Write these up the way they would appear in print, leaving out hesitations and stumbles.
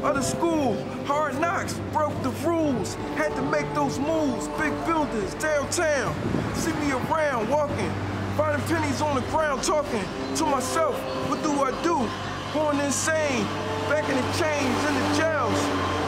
of the school. Hard knocks, broke the rules. Had to make those moves. Big buildings, downtown. See me around, walking. Finding pennies on the ground, talking to myself. What do I do? Going insane. Back in the chains, in the jails.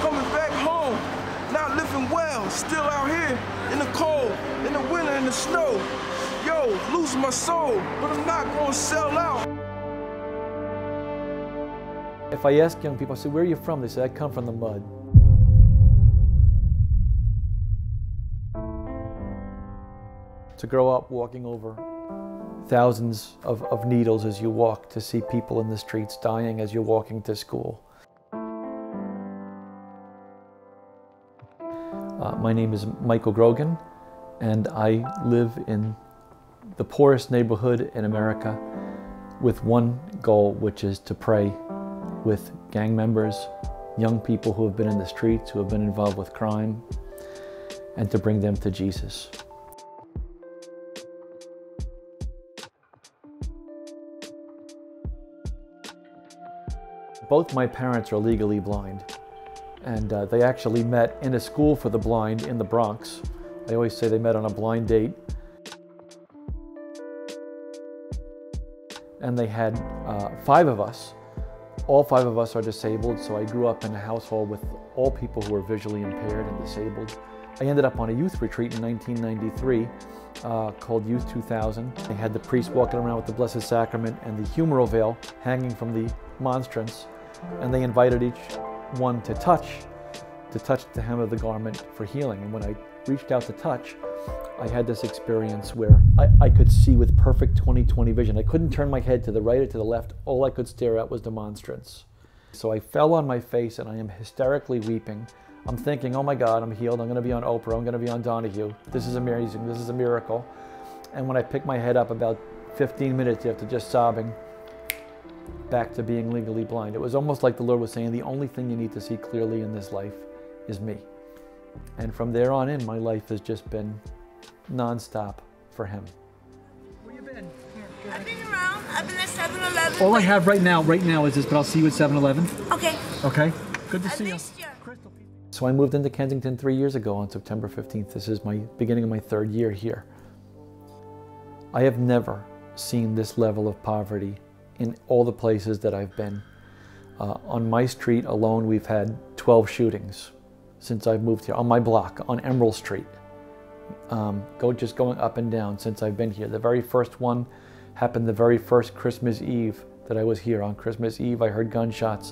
Coming back home. Not living well. Still out here in the cold, in the winter, in the snow. Yo, losing my soul, but I'm not gonna sell out. If I ask young people, I say, where are you from? They say, I come from the mud. To grow up walking over thousands of needles as you walk, to see people in the streets dying as you're walking to school. My name is Michael Grogan, and I live in the poorest neighborhood in America with one goal, which is to pray with gang members, young people who have been in the streets, who have been involved with crime, and to bring them to Jesus. Both my parents are legally blind, and they actually met in a school for the blind in the Bronx. I always say they met on a blind date. And they had 5 of us. All 5 of us are disabled, so I grew up in a household with all people who were visually impaired and disabled. I ended up on a youth retreat in 1993 called Youth 2000. They had the priest walking around with the Blessed Sacrament and the humeral veil hanging from the monstrance, and they invited each one to touch the hem of the garment for healing. And when I reached out to touch, I had this experience where I could see with perfect 20/20 vision. I couldn't turn my head to the right or to the left. All I could stare at was the monstrance. So I fell on my face and I am hysterically weeping. I'm thinking, oh my God, I'm healed. I'm going to be on Oprah. I'm going to be on Donahue. This is amazing. This is a miracle. And when I picked my head up about 15 minutes after just sobbing, back to being legally blind. It was almost like the Lord was saying, the only thing you need to see clearly in this life is me. And from there on in, my life has just been non-stop for Him. Where you been? I've been around. I've been at 7-Eleven. All I have right now is this, but I'll see you at 7-Eleven. Okay. Okay. Good to I see you. missed you. So I moved into Kensington 3 years ago on September 15th. This is my beginning of my 3rd year here. I have never seen this level of poverty in all the places that I've been. On my street alone, we've had 12 shootings since I've moved here. On my block, on Emerald Street, just going up and down since I've been here. The very first one happened the very first Christmas Eve that I was here. On Christmas Eve, I heard gunshots,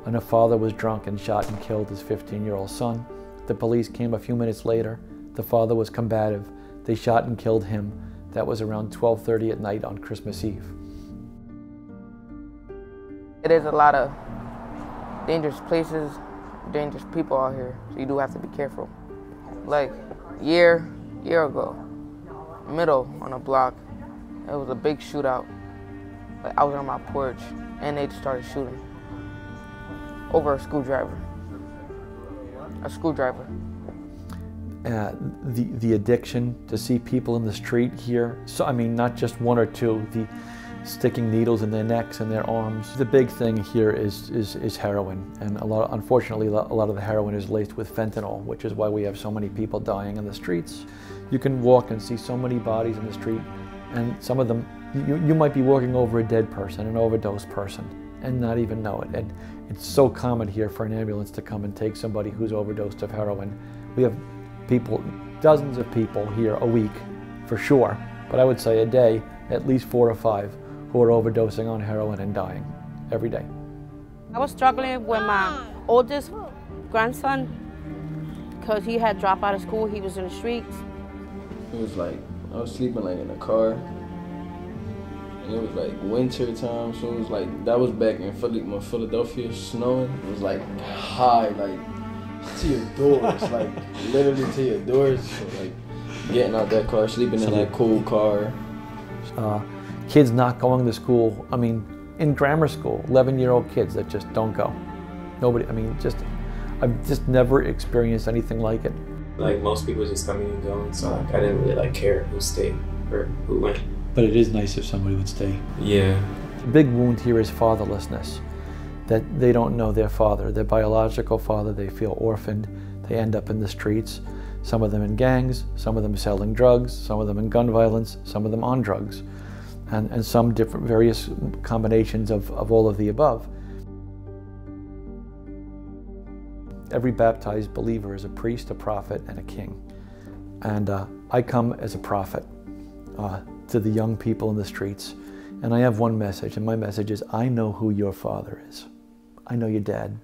and a father was drunk and shot and killed his 15-year-old son. The police came a few minutes later. The father was combative. They shot and killed him. That was around 12:30 at night on Christmas Eve. There's a lot of dangerous places, dangerous people out here, so you do have to be careful. Like year ago, middle on a block, it was a big shootout. Like, I was on my porch and they just started shooting over a screwdriver. The addiction to see people in the street here, so I mean not just 1 or 2, the sticking needles in their necks and their arms. The big thing here is heroin, and unfortunately a lot of the heroin is laced with fentanyl, which is why we have so many people dying in the streets. You can walk and see so many bodies in the street, and some of them, you might be walking over a dead person, an overdosed person, and not even know it. And it's so common here for an ambulance to come and take somebody who's overdosed of heroin. We have people, dozens of people here a week for sure, but I would say a day, at least 4 or 5 who are overdosing on heroin and dying every day. I was struggling with my oldest grandson because he had dropped out of school. He was in the streets. It was like, I was sleeping like in a car, and it was like winter time, so it was like, that was back in when Philadelphia snowing. It was like high, like to your doors, like literally to your doors. So like getting out that car, sleeping in that cool car. Kids not going to school, I mean, in grammar school, 11-year-old kids that just don't go. Nobody, I mean, I've just never experienced anything like it. Like most people just coming and going, so like, I didn't really care who stayed or who went. But it is nice if somebody would stay. Yeah. The big wound here is fatherlessness. that they don't know their father, their biological father. They feel orphaned. They end up in the streets, some of them in gangs, some of them selling drugs, some of them in gun violence, some of them on drugs, and some different various combinations of all of the above. Every baptized believer is a priest, a prophet, and a king. And I come as a prophet to the young people in the streets. And I have one message, and my message is, I know who your father is. I know your dad.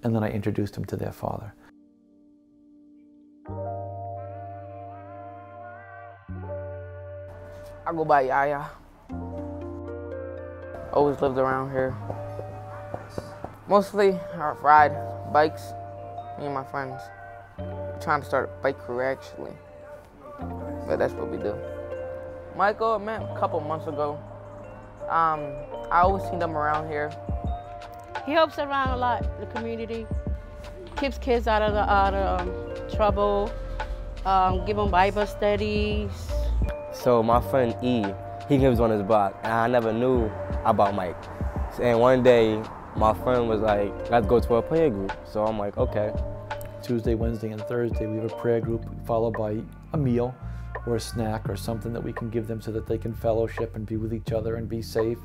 And then I introduced them to their father. I go by Yaya. Always lived around here. Mostly I ride bikes, me and my friends. We're trying to start a bike career actually, but that's what we do. Michael, I met a couple months ago. I always seen them around here. He helps around a lot, the community. Keeps kids out of trouble, give them Bible studies. So my friend E, he lives on his block, and I never knew about Mike. And one day, my friend was like, let's go to a prayer group. So I'm like, okay. Tuesday, Wednesday, and Thursday, we have a prayer group followed by a meal or a snack or something that we can give them so that they can fellowship and be with each other and be safe.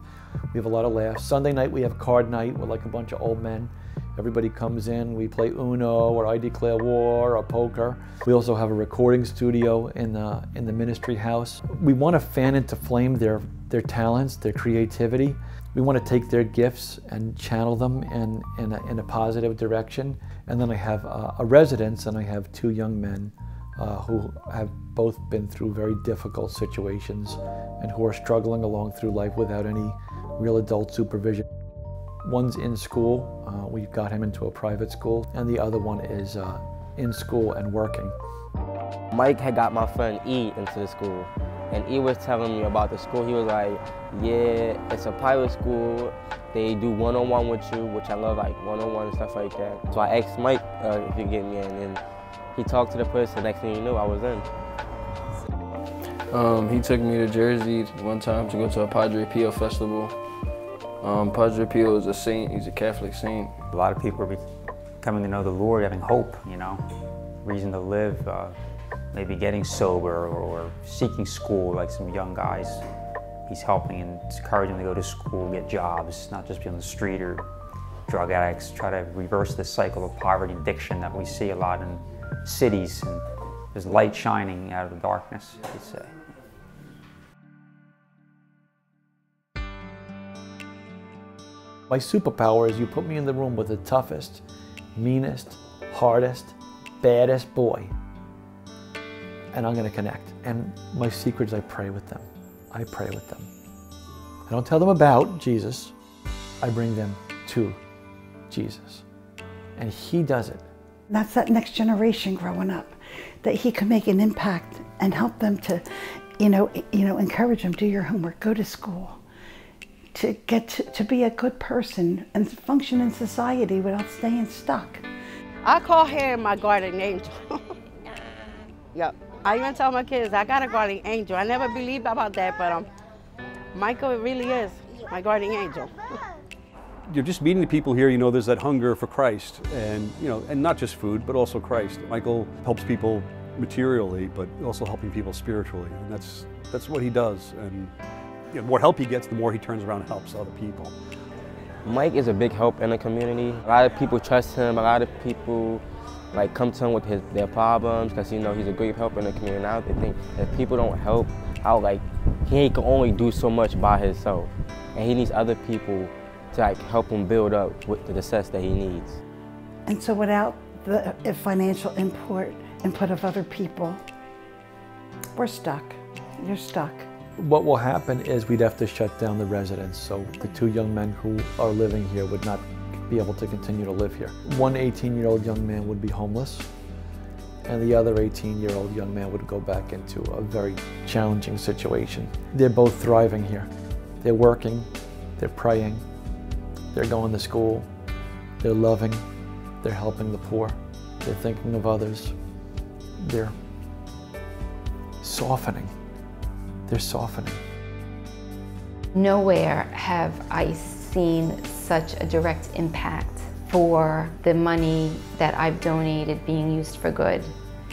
We have a lot of laughs. Sunday night, we have card night with like a bunch of old men. Everybody comes in, we play Uno or I Declare War or poker. We also have a recording studio in the ministry house. We want to fan into flame their talents, their creativity. We want to take their gifts and channel them in a positive direction. And then I have a residence, and I have two young men who have both been through very difficult situations and who are struggling along through life without any real adult supervision. One's in school, we've got him into a private school, and the other one is in school and working. Mike had got my friend E into the school, and E was telling me about the school. He was like, yeah, it's a private school. They do one-on-one with you, which I love, like one-on-one and stuff like that. So I asked Mike if he'd get me in, and he talked to the person. Next thing you knew, I was in. He took me to Jersey one time to go to a Padre Pio festival. Padre Pio is a saint, he's a Catholic saint. A lot of people are coming to know the Lord, having hope, you know, reason to live, maybe getting sober or seeking school, like some young guys. He's helping and encouraging them to go to school, get jobs, not just be on the street or drug addicts, try to reverse this cycle of poverty and addiction that we see a lot in cities. And there's light shining out of the darkness, you'd say. My superpower is you put me in the room with the toughest, meanest, hardest, baddest boy, and I'm going to connect. And my secret is I pray with them. I pray with them. I don't tell them about Jesus. I bring them to Jesus. And he does it. That's that next generation growing up, that he can make an impact and help them to, encourage them, do your homework, go to school, to get to be a good person and function in society without staying stuck. I call him my guardian angel. Yep. I even tell my kids, I got a guardian angel. I never believed about that, but Michael really is my guardian angel. You're just meeting the people here, there's that hunger for Christ, and and not just food, but also Christ. Michael helps people materially, but also helping people spiritually, and that's what he does. And the more help he gets, the more he turns around and helps other people. Mike is a big help in the community. A lot of people trust him. A lot of people come to him with their problems because he's a great help in the community. Now they think if people don't help out, he can only do so much by himself, and he needs other people to help him build up with the success that he needs. And so without the financial input of other people, we're stuck. You're stuck. What will happen is we'd have to shut down the residence, so the two young men who are living here would not be able to continue to live here. One 18-year-old young man would be homeless, and the other 18-year-old young man would go back into a very challenging situation. They're both thriving here. They're working, they're praying, they're going to school, they're loving, they're helping the poor, they're thinking of others, they're softening. They're softening. Nowhere have I seen such a direct impact for the money that I've donated being used for good.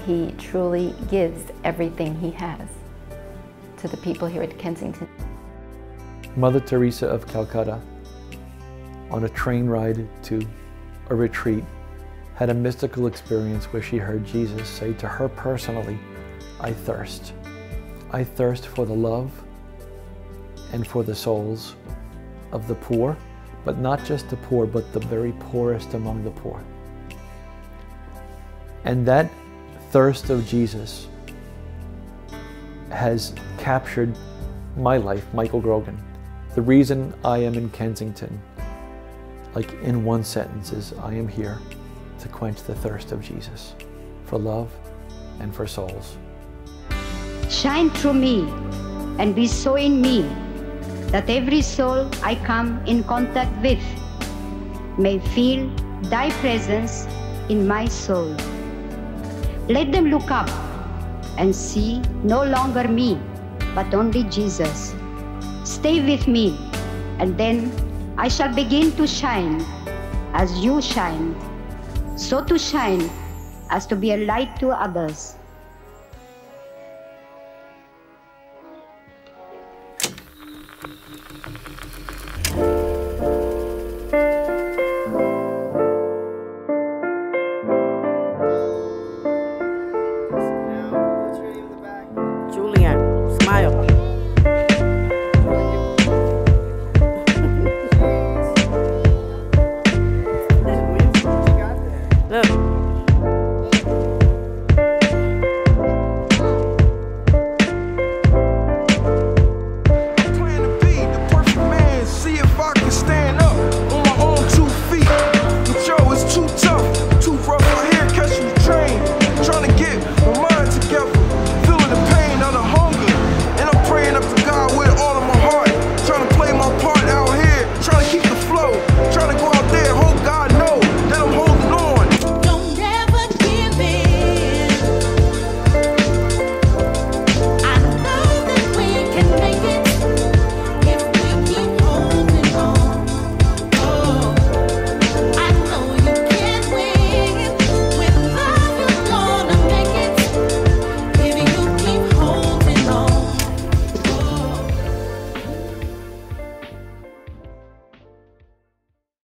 He truly gives everything he has to the people here at Kensington. Mother Teresa of Calcutta, on a train ride to a retreat, had a mystical experience where she heard Jesus say to her personally, "I thirst. I thirst for the love and for the souls of the poor, but not just the poor, but the very poorest among the poor." And that thirst of Jesus has captured my life, Michael Grogan. The reason I am in Kensington, like in one sentence, is I am here to quench the thirst of Jesus for love and for souls. Shine through me and be so in me that every soul I come in contact with may feel thy presence in my soul. Let them look up and see no longer me, but only Jesus. Stay with me, and then I shall begin to shine as you shine, so to shine as to be a light to others,